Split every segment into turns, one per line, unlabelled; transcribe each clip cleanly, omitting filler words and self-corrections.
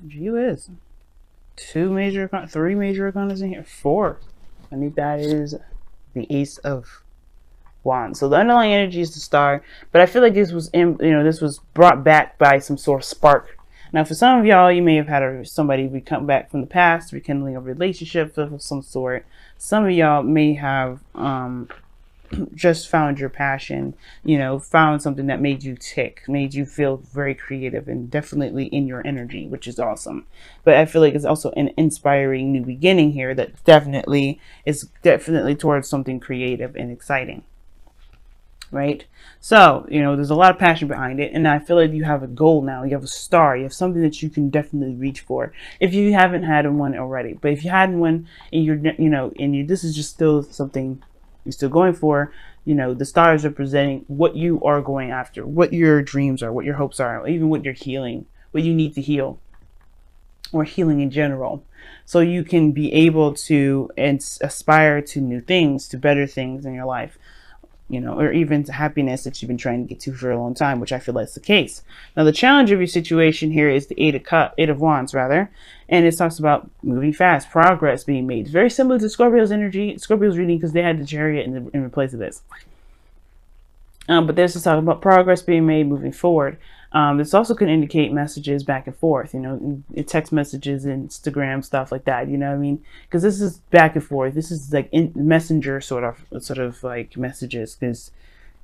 Gee whiz. Three major arcanas in here. Four. I think that is the Ace of Wands. So the underlying energy is the Star, but I feel like this was, this was brought back by some sort of spark. Now, for some of y'all, you may have had somebody come back from the past, rekindling a relationship of some sort. Some of y'all may have just found your passion, found something that made you tick, made you feel very creative and definitely in your energy, which is awesome. But I feel like it's also an inspiring new beginning here that definitely towards something creative and exciting. Right? So, there's a lot of passion behind it, and I feel like you have a goal now. You have a star. You have something that you can definitely reach for. If you haven't had one already, but if you had one and this is just still something you're still going for, the stars are presenting what you are going after, what your dreams are, what your hopes are, even what you're healing, what you need to heal, or healing in general. So you can be able to aspire to new things, to better things in your life, or even to happiness that you've been trying to get to for a long time, which I feel that's the case. Now, the challenge of your situation here is the Eight of Wands, rather, and it talks about moving fast, progress being made. It's very similar to Scorpio's reading, because they had the Chariot in place of this. But this is talking about progress being made, moving forward. This also can indicate messages back and forth, text messages, Instagram, stuff like that, what I mean? Because this is back and forth. This is like messenger sort of like messages, because,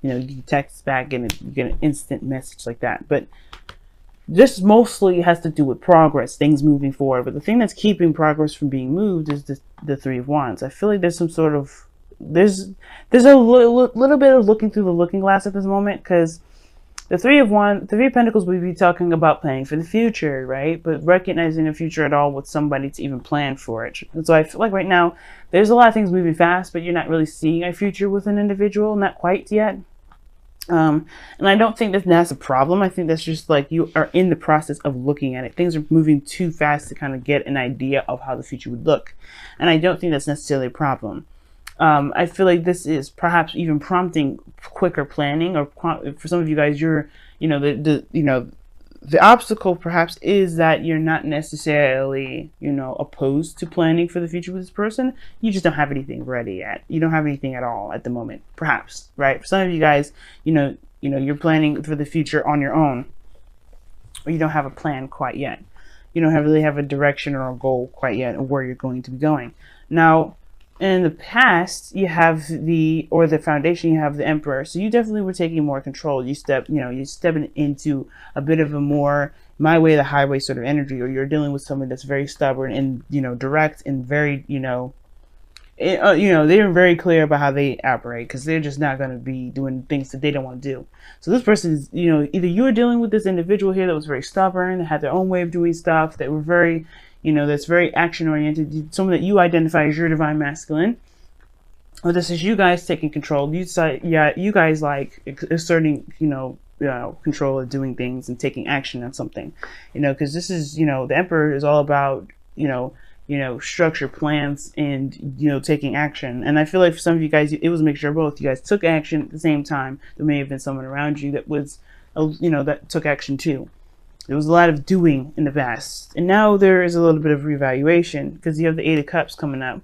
you text back and you get an instant message like that. But this mostly has to do with progress, things moving forward. But the thing that's keeping progress from being moved is the Three of Wands. I feel like there's some sort of, there's a little bit of looking through the looking glass at this moment, because the Three of Pentacles, we'd be talking about planning for the future, right? But recognizing the future at all with somebody to even plan for it. And so I feel like right now, there's a lot of things moving fast, but you're not really seeing a future with an individual, not quite yet. And I don't think that's a problem. I think that's just like you are in the process of looking at it. Things are moving too fast to kind of get an idea of how the future would look. And I don't think that's necessarily a problem. I feel like this is perhaps even prompting quicker planning, or for some of you guys, you're, the obstacle perhaps is that you're not necessarily, opposed to planning for the future with this person. You just don't have anything ready yet. You don't have anything at all at the moment, perhaps, right? For some of you guys, you're planning for the future on your own, or you don't have a plan quite yet. You don't really have a direction or a goal quite yet of where you're going to be going. Now, in the past, you have the foundation, you have the Emperor. So you definitely were taking more control. You're stepping into a bit of a more my way, the highway sort of energy, or you're dealing with someone that's very stubborn and, direct and very, they're very clear about how they operate, because they're just not going to be doing things that they don't want to do. So this person is, either you're dealing with this individual here that was very stubborn, that had their own way of doing stuff, that were very, that's very action oriented, someone that you identify as your divine masculine. Or this is you guys taking control. You guys like asserting, control of doing things and taking action on something, because this is, the Emperor is all about, structure, plans, and, taking action. And I feel like for some of you guys, it was a mixture of both. You guys took action at the same time. There may have been someone around you that was, that took action too. There was a lot of doing in the past. And now there is a little bit of reevaluation, because you have the Eight of Cups coming up.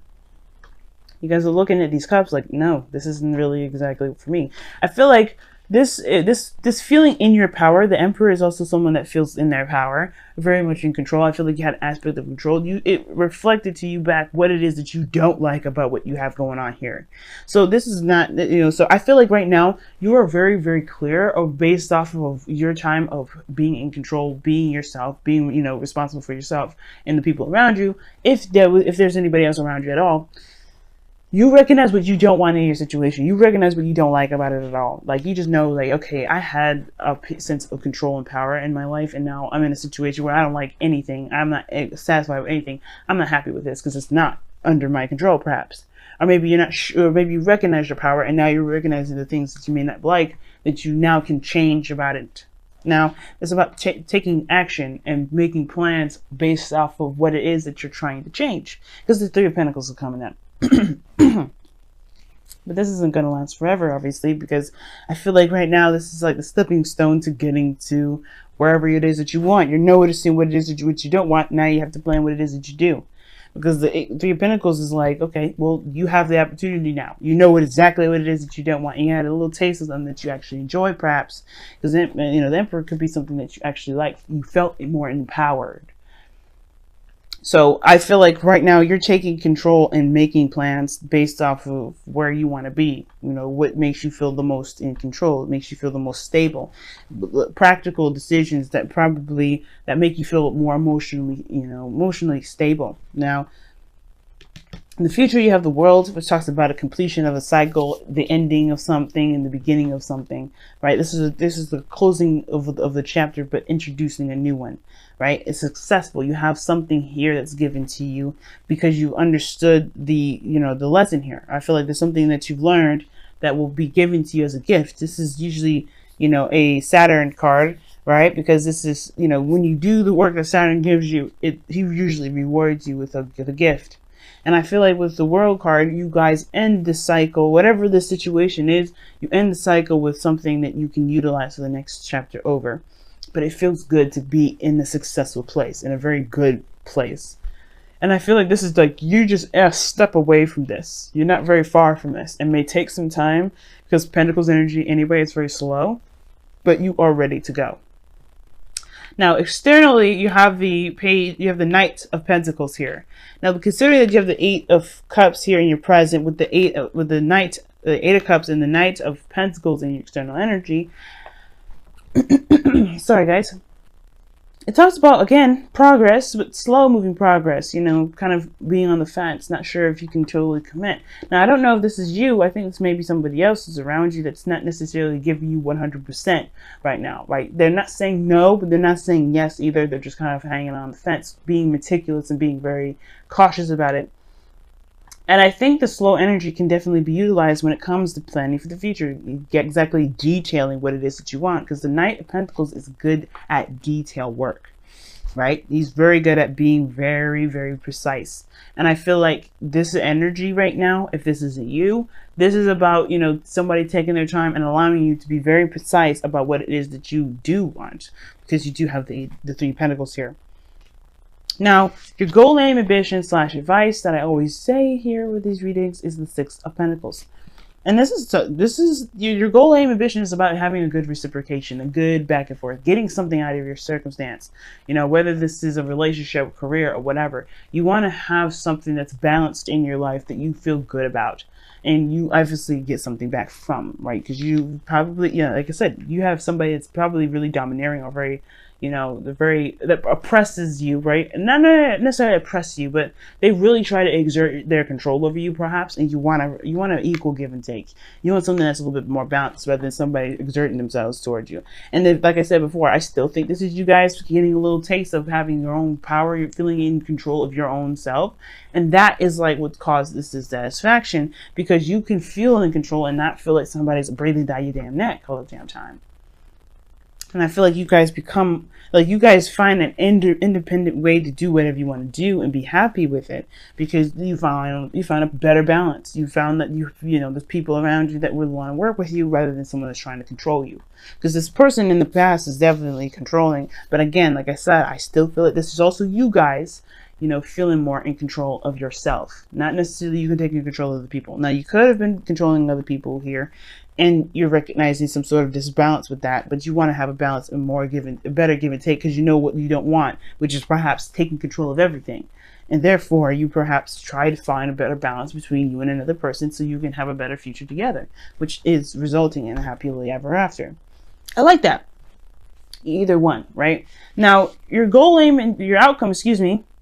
You guys are looking at these cups like, no, this isn't really exactly for me. I feel like this feeling in your power, the Emperor is also someone that feels in their power, very much in control. I feel like you had an aspect of control. It reflected to you back what it is that you don't like about what you have going on here. So this is not, so I feel like right now you are very, very clear of, based off of your time of being in control, being yourself, being, responsible for yourself and the people around you. If there's anybody else around you at all, you recognize what you don't want in your situation. You recognize what you don't like about it at all. Like, you just know, like, okay, I had a sense of control and power in my life, and now I'm in a situation where I don't like anything. I'm not satisfied with anything. I'm not happy with this because it's not under my control, perhaps. Or maybe you're not sure. Maybe you recognize your power, and now you're recognizing the things that you may not like that you now can change about it. Now, it's about taking action and making plans based off of what it is that you're trying to change. Because the Three of Pentacles are coming up. But this isn't going to last forever, obviously, because I feel like right now this is like the stepping stone to getting to wherever it is that you want. You're noticing what it is that what you don't want. Now you have to plan what it is that you do. Because the Three of Pentacles is like, okay, well, you have the opportunity now. You know exactly what it is that you don't want. And you had a little taste of something that you actually enjoy, perhaps. Because, you know, the Emperor could be something that you actually like. You felt more empowered. So I feel like right now you're taking control and making plans based off of where you want to be. You know, what makes you feel the most in control. It makes you feel the most stable. Practical decisions that make you feel more emotionally, emotionally stable. Now, in the future, you have the World, which talks about a completion of a cycle, the ending of something, and the beginning of something. Right? This is the closing of the chapter, but introducing a new one. Right? It's successful. You have something here that's given to you because you understood the lesson here. I feel like there's something that you've learned that will be given to you as a gift. This is usually, a Saturn card, right? Because this is, when you do the work that Saturn gives you, he usually rewards you with a gift. And I feel like with the World card, you guys end the cycle, whatever the situation is, you end the cycle with something that you can utilize for the next chapter over. But it feels good to be in a successful place, in a very good place. And I feel like this is like, you just a step away from this. You're not very far from this. It may take some time because Pentacles energy anyway is very slow, but you are ready to go. Now, externally, you have the Knight of Pentacles here. Now, considering that you have the 8 of Cups here in your present with the 8 of Cups and the Knight of Pentacles in your external energy. Sorry, guys. It talks about, again, progress, but slow moving progress, kind of being on the fence, not sure if you can totally commit. Now, I don't know if this is you. I think it's maybe somebody else who's around you that's not necessarily giving you 100% right now, right? They're not saying no, but they're not saying yes either. They're just kind of hanging on the fence, being meticulous and being very cautious about it. And I think the slow energy can definitely be utilized when it comes to planning for the future. You get exactly detailing what it is that you want, because the Knight of Pentacles is good at detail work, right? He's very good at being very, very precise. And I feel like this energy right now, if this isn't you, this is about, somebody taking their time and allowing you to be very precise about what it is that you do want, because you do have the Three of Pentacles here. Now, your goal, aim, ambition / advice that I always say here with these readings is the Six of Pentacles. And this is your goal, aim, ambition is about having a good reciprocation, a good back and forth, getting something out of your circumstance. Whether this is a relationship, career, or whatever, you want to have something that's balanced in your life that you feel good about. And you obviously get something back from, right? Because you probably, like I said, you have somebody that's probably really domineering or very, that oppresses you, right? And not necessarily oppress you, but they really try to exert their control over you, perhaps. And you want an equal give and take. You want something that's a little bit more balanced rather than somebody exerting themselves towards you. And then, like I said before, I still think this is you guys getting a little taste of having your own power. You're feeling in control of your own self. And that is like what caused this dissatisfaction, because you can feel in control and not feel like somebody's breathing down your damn neck all the damn time. And I feel like you guys find an independent way to do whatever you want to do and be happy with it, because you found a better balance. You found that there's people around you that would want to work with you rather than someone that's trying to control you. Because this person in the past is definitely controlling. But again, like I said, I still feel like this is also you guys, feeling more in control of yourself. Not necessarily you can take control of the people. Now, you could have been controlling other people here, and you're recognizing some sort of disbalance with that, but you want to have a balance and a better give and take, because you know what you don't want, which is perhaps taking control of everything. And therefore, you perhaps try to find a better balance between you and another person so you can have a better future together, which is resulting in a happily ever after. I like that. Either one, right? Now, your goal, aim, and your outcome,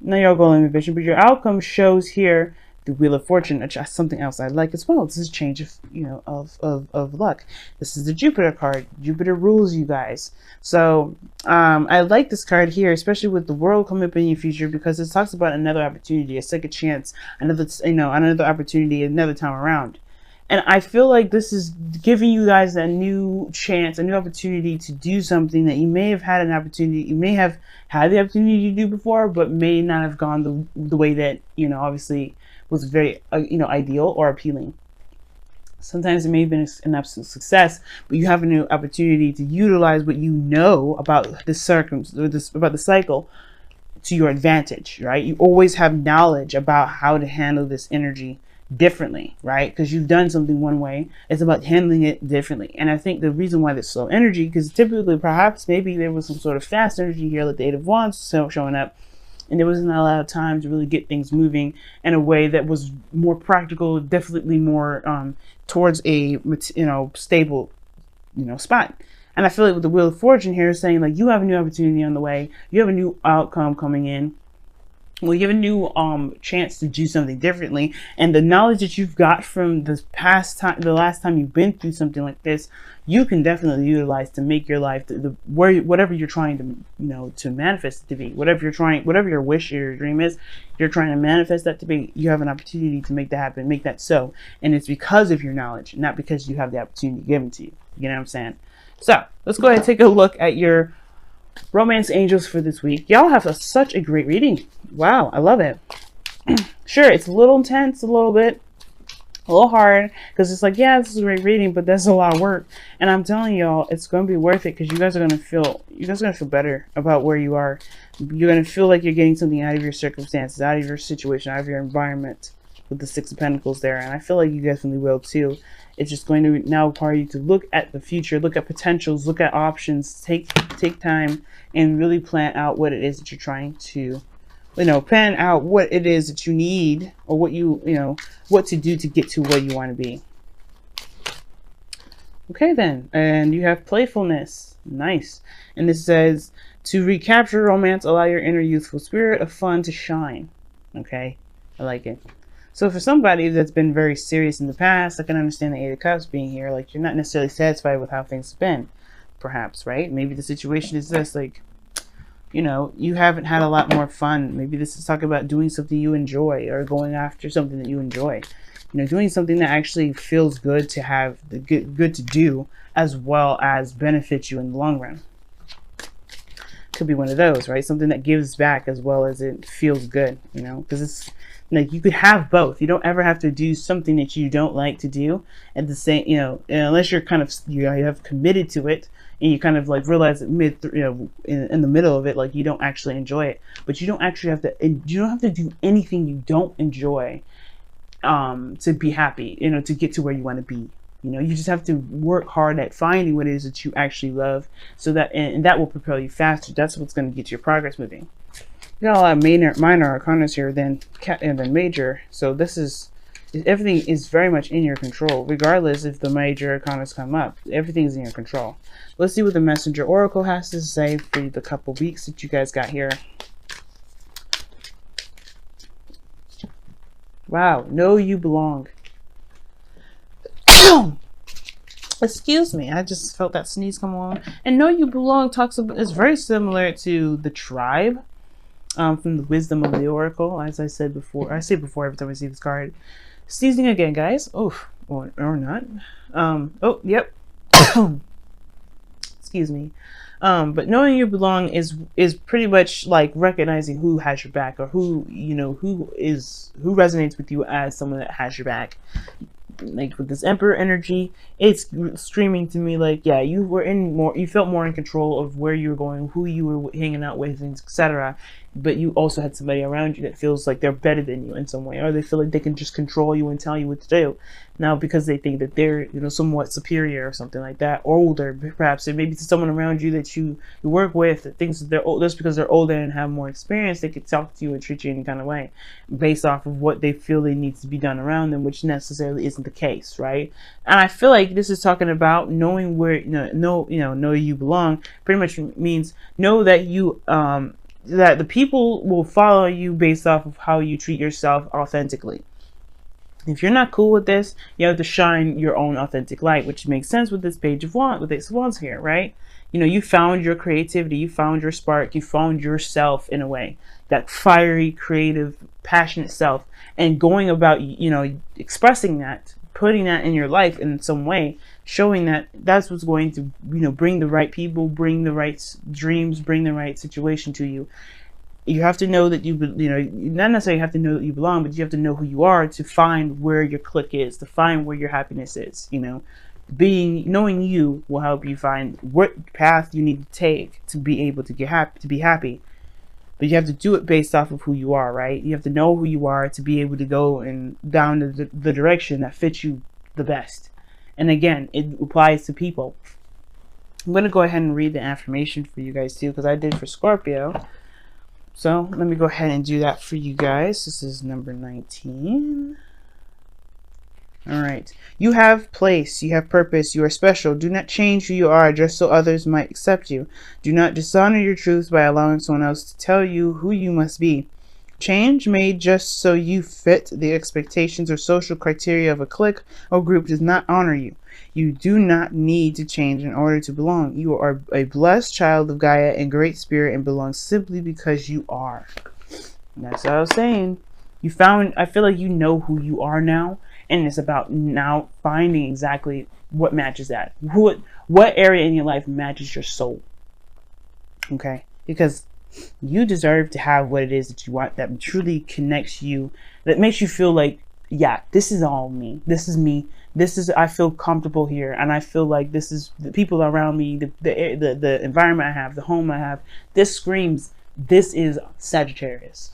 not your goal, aim, and vision, but your outcome shows here the Wheel of Fortune, which is something else I like as well. This is a change of luck. This is the Jupiter card. Jupiter rules you guys. So I like this card here, especially with the World coming up in your future, because it talks about another opportunity, a second chance, another opportunity, another time around. And I feel like this is giving you guys a new chance, a new opportunity to do something that you may have had you may have had the opportunity to do before, but may not have gone the way that, obviously was very, ideal or appealing. Sometimes it may have been an absolute success, but you have a new opportunity to utilize what you know about the about the cycle to your advantage, right? You always have knowledge about how to handle this energy differently, right? Because you've done something one way. It's about handling it differently. And I think the reason why there's slow energy, because typically perhaps maybe there was some sort of fast energy here, like the Eight of Wands showing up, and there wasn't a lot of time to really get things moving in a way that was more practical, definitely more towards a stable spot. And I feel like with the Wheel of Fortune here is saying, like, you have a new opportunity on the way, you have a new outcome coming in. Well, you have a new chance to do something differently, and the knowledge that you've got from the last time you've been through something like this, you can definitely utilize to make your life whatever you're trying to to manifest it to be, whatever your wish, your dream is, you're trying to manifest that to be. You have an opportunity to make that happen, make that so, and it's because of your knowledge, not because you have the opportunity given to you. You know what I'm saying? So let's go ahead and take a look at your romance angels for this week. Y'all have such a great reading. Wow, I love it. Sure, it's a little intense, a little hard, because it's like, yeah, this is a great reading, but that's a lot of work. And I'm telling y'all, it's going to be worth it, because you guys are going to feel better about where you are. You're going to feel like you're getting something out of your circumstances, out of your situation, out of your environment, with the Six of Pentacles there. And I feel like you definitely will too. It's just going to now require you to look at the future, look at potentials, look at options, take time and really plan out what it is that you're trying to, plan out what it is that you need, or what what to do to get to where you want to be. Okay then, and you have playfulness. Nice. And this says, to recapture romance, allow your inner youthful spirit of fun to shine. Okay, I like it. So for somebody that's been very serious in the past, I can understand the Eight of Cups being here. Like, you're not necessarily satisfied with how things have been, perhaps, right? Maybe the situation is this, like, you haven't had a lot more fun. Maybe this is talking about doing something you enjoy, or going after something that you enjoy. Doing something that actually feels good to have, good to do, as well as benefits you in the long run. Could be one of those, right? Something that gives back as well as it feels good, because it's like, you could have both. You don't ever have to do something that you don't like to do at the same, unless you're kind of, you have committed to it, and you kind of like realize that in the middle of it, like, you don't actually enjoy it. But you don't actually have to, you don't have to do anything you don't enjoy to be happy, to get to where you want to be. You just have to work hard at finding what it is that you actually love, so that, and that will propel you faster. That's what's going to get your progress moving. You got a lot of minor arcanas here than major, so everything is very much in your control, regardless if the major arcanas come up. Everything is in your control. Let's see what the Messenger Oracle has to say for the couple weeks that you guys got here. Wow, know you belong. Excuse me, I just felt that sneeze come on. And know you belong is very similar to the tribe. From the Wisdom of the Oracle, as I said before. I say before every time I see this card. Sneezing again, guys. Oh, or not. Oh, yep. Excuse me. But knowing you belong is pretty much like recognizing who has your back, or who resonates with you as someone that has your back. Like with this Emperor energy, it's screaming to me like, yeah, you felt more in control of where you were going, who you were hanging out with, etc. But you also had somebody around you that feels like they're better than you in some way, or they feel like they can just control you and tell you what to do. Now, because they think that they're, somewhat superior or something like that, or older, perhaps, or maybe to someone around you that you work with that thinks that they're old, just because they're older and have more experience, they could talk to you and treat you any kind of way based off of what they feel they needs to be done around them, which necessarily isn't the case, right? And I feel like this is talking about knowing where, know you belong. Pretty much means know that you, that the people will follow you based off of how you treat yourself authentically. If you're not cool with this, you have to shine your own authentic light, which makes sense with this Page of Wands, with Ace of Wands here, right? You found your creativity, you found your spark, you found yourself in a way, that fiery, creative, passionate self, and going about, expressing that, putting that in your life in some way, showing that that's what's going to, bring the right people, bring the right dreams, bring the right situation to you. You have to know that you not necessarily have to know that you belong, but you have to know who you are to find where your clique is, to find where your happiness is. Knowing you will help you find what path you need to take to be able to be happy. But you have to do it based off of who you are, right? You have to know who you are to be able to go and down the direction that fits you the best. And again, it applies to people. I'm going to go ahead and read the affirmation for you guys too, because I did for Scorpio. So let me go ahead and do that for you guys. This is number 19. All right. You have place. You have purpose. You are special. Do not change who you are just so others might accept you. Do not dishonor your truth by allowing someone else to tell you who you must be. Change made just so you fit the expectations or social criteria of a clique or group does not honor you. You do not need to change in order to belong. You are a blessed child of Gaia and great spirit and belong simply because you are. And that's what I was saying. I feel like you know who you are now. And it's about now finding exactly what matches that. What area in your life matches your soul. Okay? Because you deserve to have what it is that you want, that truly connects you, that makes you feel like, yeah, this is all me. This is me. I feel comfortable here. And I feel like this is the people around me, the environment I have, the home I have. This screams, this is Sagittarius.